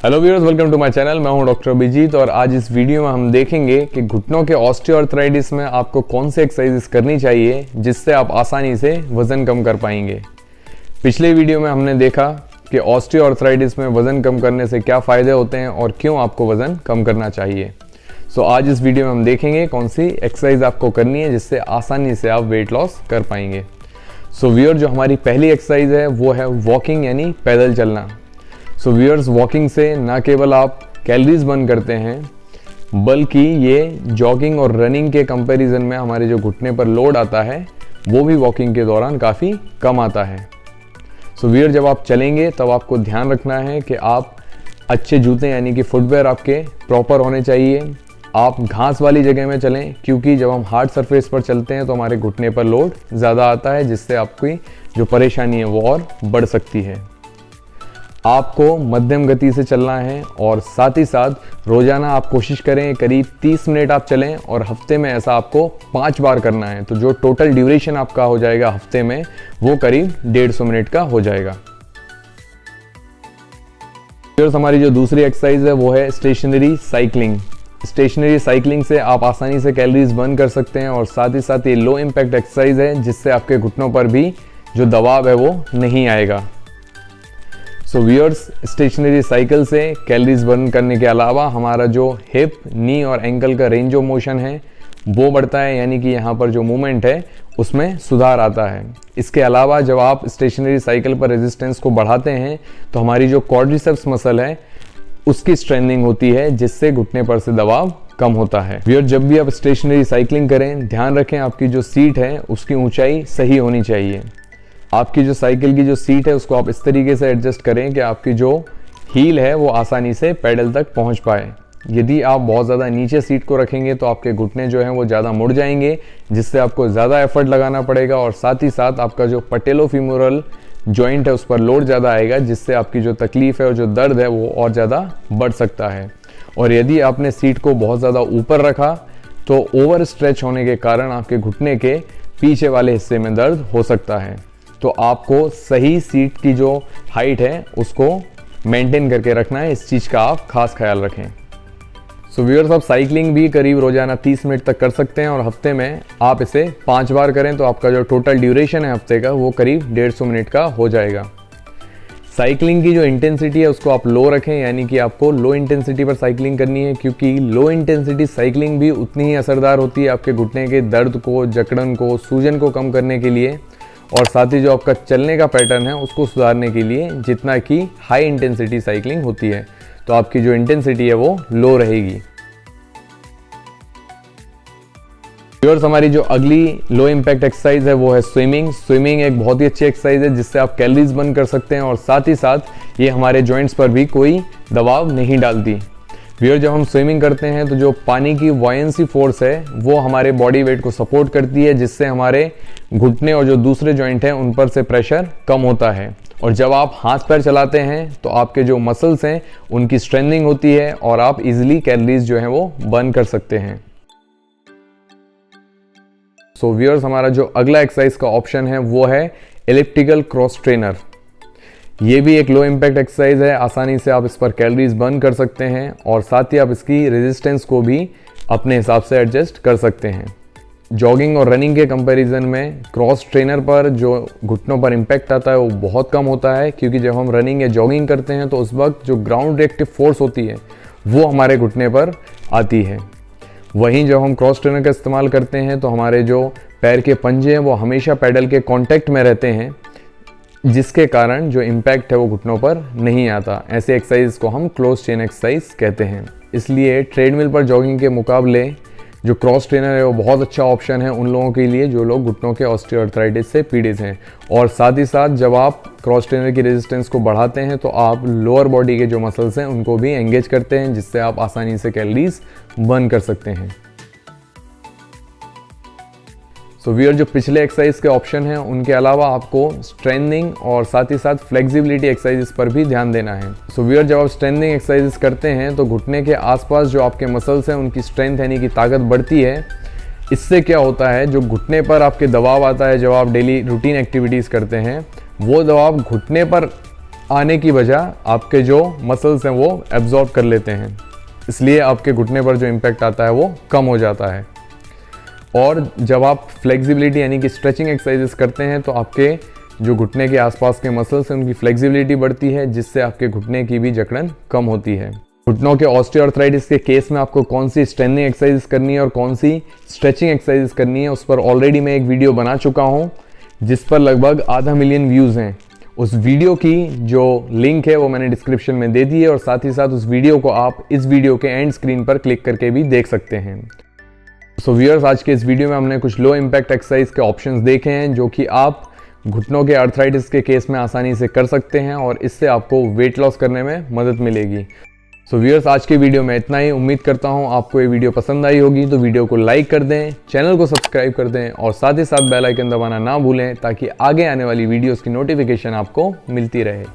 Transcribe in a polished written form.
Hello viewers, welcome to my channel. मैं हूं doctor Abhijit और आज इस वीडियो में हम देखेंगे कि घुटनों के ऑस्टियोआर्थराइटिस में आपको कौन से एक्सरसाइजेस करनी चाहिए जिससे आप आसानी से वजन कम कर पाएंगे। पिछले वीडियो में हमने देखा कि ऑस्टियोआर्थराइटिस में वजन कम करने से क्या फ़ायदे होते हैं और क्यों आपको वजन कम करना चाहिए। सो आज इस वीडियो में हम देखेंगे कौन सी एक्सरसाइज आपको करनी है जिससे आसानी से आप वेट लॉस कर पाएंगे। सो व्यूअर, जो हमारी पहली एक्सरसाइज है वो है वॉकिंग यानी पैदल चलना। सो व्यूअर्स, वॉकिंग से ना केवल आप कैलोरीज बर्न करते हैं बल्कि ये जॉगिंग और रनिंग के कंपैरिजन में हमारे जो घुटने पर लोड आता है वो भी वॉकिंग के दौरान काफ़ी कम आता है। सो व्यूअर, जब आप चलेंगे तब आपको ध्यान रखना है कि आप अच्छे जूते यानी कि फुटवेयर आपके प्रॉपर होने चाहिए। आप घास वाली जगह में चलें क्योंकि जब हम हार्ड सरफेस पर चलते हैं तो हमारे घुटने पर लोड ज़्यादा आता है जिससे आपकी जो परेशानी है वो और बढ़ सकती है। आपको मध्यम गति से चलना है और साथ ही साथ रोजाना आप कोशिश करें करीब 30 मिनट आप चलें और हफ्ते में ऐसा आपको 5 बार करना है। तो जो टोटल ड्यूरेशन आपका हो जाएगा हफ्ते में वो करीब 150 मिनट का हो जाएगा। फिर हमारी जो दूसरी एक्सरसाइज है वो है स्टेशनरी साइकिलिंग। स्टेशनरी साइकिलिंग से आप आसानी से कैलोरीज बर्न कर सकते हैं और साथ ही साथ ये लो इम्पैक्ट एक्सरसाइज है जिससे आपके घुटनों पर भी जो दबाव है वो नहीं आएगा। सो व्यूअर्स, स्टेशनरी साइकिल से कैलोरीज बर्न करने के अलावा हमारा जो हिप, नी और एंकल का रेंज ऑफ मोशन है वो बढ़ता है, यानी कि यहाँ पर जो मूवमेंट है उसमें सुधार आता है। इसके अलावा जब आप स्टेशनरी साइकिल पर रेजिस्टेंस को बढ़ाते हैं तो हमारी जो क्वाड्रिसेप्स मसल है उसकी स्ट्रेंथनिंग होती है जिससे घुटने पर से दबाव कम होता है। व्यूअर, जब भी आप स्टेशनरी साइकिलिंग करें ध्यान रखें आपकी जो सीट है उसकी ऊंचाई सही होनी चाहिए। आपकी जो साइकिल की जो सीट है उसको आप इस तरीके से एडजस्ट करें कि आपकी जो हील है वो आसानी से पैडल तक पहुंच पाए। यदि आप बहुत ज़्यादा नीचे सीट को रखेंगे तो आपके घुटने जो हैं वो ज़्यादा मुड़ जाएंगे जिससे आपको ज़्यादा एफर्ट लगाना पड़ेगा और साथ ही साथ आपका जो पैटेलोफीमोरल जॉइंट है उस पर लोड ज़्यादा आएगा जिससे आपकी जो तकलीफ है और जो दर्द है वो और ज़्यादा बढ़ सकता है। और यदि आपने सीट को बहुत ज़्यादा ऊपर रखा तो ओवर स्ट्रेच होने के कारण आपके घुटने के पीछे वाले हिस्से में दर्द हो सकता है। तो आपको सही सीट की जो हाइट है उसको मेंटेन करके रखना है, इस चीज़ का आप खास ख्याल रखें। सो व्यूअर्स, आप साइकिलिंग भी करीब रोजाना 30 मिनट तक कर सकते हैं और हफ्ते में आप इसे 5 बार करें तो आपका जो टोटल ड्यूरेशन है हफ्ते का वो करीब 150 मिनट का हो जाएगा। साइकिलिंग की जो इंटेंसिटी है उसको आप लो रखें, यानी कि आपको लो इंटेंसिटी पर साइकिलिंग करनी है क्योंकि लो इंटेंसिटी साइकिलिंग भी उतनी ही असरदार होती है आपके घुटने के दर्द को, जकड़न को, सूजन को कम करने के लिए और साथ ही जो आपका चलने का पैटर्न है उसको सुधारने के लिए जितना कि हाई इंटेंसिटी साइकिलिंग होती है। तो आपकी जो इंटेंसिटी है वो लो रहेगी। व्यूअर्स, हमारी जो अगली लो इम्पैक्ट एक्सरसाइज है वो है स्विमिंग। स्विमिंग एक बहुत ही अच्छी एक्सरसाइज है जिससे आप कैलोरीज बर्न कर सकते हैं और साथ ही साथ ये हमारे जॉइंट्स पर भी कोई दबाव नहीं डालती। व्यूअर, जब हम स्विमिंग करते हैं तो जो पानी की बॉयंसी फोर्स है वो हमारे बॉडी वेट को सपोर्ट करती है जिससे हमारे घुटने और जो दूसरे जॉइंट हैं उन पर से प्रेशर कम होता है। और जब आप हाथ पैर चलाते हैं तो आपके जो मसल्स हैं उनकी स्ट्रेंथनिंग होती है और आप इजीली कैलोरीज जो हैं वो बर्न कर सकते हैं। सो व्यूअर्स, हमारा जो अगला एक्सरसाइज का ऑप्शन है वो है एलिप्टिकल क्रॉस ट्रेनर। ये भी एक लो इम्पैक्ट एक्सरसाइज है, आसानी से आप इस पर कैलोरीज बर्न कर सकते हैं और साथ ही आप इसकी रेजिस्टेंस को भी अपने हिसाब से एडजस्ट कर सकते हैं। जॉगिंग और रनिंग के कंपैरिजन में क्रॉस ट्रेनर पर जो घुटनों पर इम्पैक्ट आता है वो बहुत कम होता है क्योंकि जब हम रनिंग या जॉगिंग करते हैं तो उस वक्त जो ग्राउंड रिएक्टिव फोर्स होती है वो हमारे घुटने पर आती है। वहीं जब हम क्रॉस ट्रेनर का इस्तेमाल करते हैं तो हमारे जो पैर के पंजे हैं वो हमेशा पैडल के कॉन्टैक्ट में रहते हैं जिसके कारण जो इम्पैक्ट है वो घुटनों पर नहीं आता। ऐसे एक्सरसाइज को हम क्लोज चेन एक्सरसाइज कहते हैं। इसलिए ट्रेडमिल पर जॉगिंग के मुकाबले जो क्रॉस ट्रेनर है वो बहुत अच्छा ऑप्शन है उन लोगों के लिए जो लोग घुटनों के ऑस्टियोआर्थराइटिस से पीड़ित हैं। और साथ ही साथ जब आप क्रॉस ट्रेनर की रेजिस्टेंस को बढ़ाते हैं तो आप लोअर बॉडी के जो मसल्स हैं उनको भी एंगेज करते हैं जिससे आप आसानी से कैलोरीज बर्न कर सकते हैं। सो व्यूअर, जो पिछले एक्सरसाइज के ऑप्शन हैं उनके अलावा आपको स्ट्रेंथनिंग और साथ ही साथ फ्लेक्सिबिलिटी एक्सरसाइजेस पर भी ध्यान देना है। सो व्यूअर, जब आप स्ट्रेंथनिंग एक्सरसाइजेस करते हैं तो घुटने के आसपास जो आपके मसल्स हैं उनकी स्ट्रेंथ यानी कि ताकत बढ़ती है। इससे क्या होता है, जो घुटने पर आपके दबाव आता है जब आप डेली रूटीन एक्टिविटीज़ करते हैं वो दबाव घुटने पर आने की बजाय आपके जो मसल्स हैं वो एब्जॉर्ब कर लेते हैं, इसलिए आपके घुटने पर जो इम्पैक्ट आता है वो कम हो जाता है। और जब आप फ्लेक्सिबिलिटी यानी कि स्ट्रेचिंग एक्सरसाइजेस करते हैं तो आपके जो घुटने के आसपास के मसल्स हैं उनकी फ्लेक्सिबिलिटी बढ़ती है, जिससे आपके घुटने की भी जकड़न कम होती है। घुटनों के ऑस्टियोआर्थराइटिस के केस में आपको कौन सी स्ट्रेंथनिंग एक्सरसाइज करनी है और कौन सी स्ट्रेचिंग एक्सरसाइज करनी है, उस पर ऑलरेडी मैं एक वीडियो बना चुका हूँ जिस पर लगभग 500 मिलियन व्यूज़ हैं। उस वीडियो की जो लिंक है वो मैंने डिस्क्रिप्शन में दे दी है, और साथ ही साथ उस वीडियो को आप इस वीडियो के एंड स्क्रीन पर क्लिक करके भी देख सकते हैं। सो व्यूअर्स, आज के इस वीडियो में हमने कुछ लो इम्पैक्ट एक्सरसाइज के ऑप्शंस देखे हैं जो कि आप घुटनों के आर्थराइटिस के केस में आसानी से कर सकते हैं और इससे आपको वेट लॉस करने में मदद मिलेगी। सो व्यूअर्स, आज के वीडियो में इतना ही। उम्मीद करता हूँ आपको ये वीडियो पसंद आई होगी, तो वीडियो को लाइक कर दें, चैनल को सब्सक्राइब कर दें और साथ ही साथ बेल आइकन दबाना ना भूलें ताकि आगे आने वाली वीडियोस की नोटिफिकेशन आपको मिलती रहे।